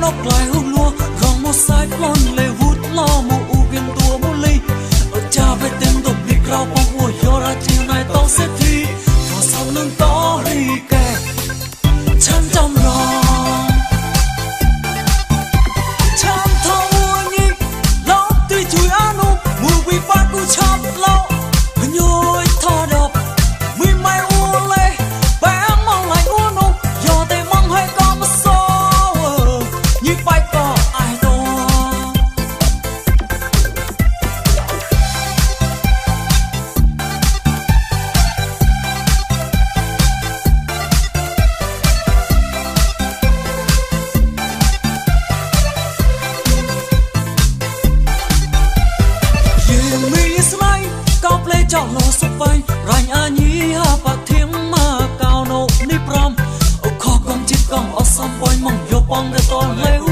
lóc lại hung lúa gong một sai con lê hút lo một u viên tua một ly ở cha về tên đục đi rau bông mùa gió ra chiều nay tao sẽ thi và sau lưng có đi kè chân trong lòng chân thâu nhi lóc tuy chui anu mùa vi phát cu chắp lâu nhoi thò đập mi mai u lê bé mong lại u nụ gió tay mong hay có một số như phải có ai đó duyên mi slay cao play cho lo sụp vai rành a nhí ha bạc thiêng mà cao nộp ni prom khó con chít con ở sông bôi mong vô bong để to lêu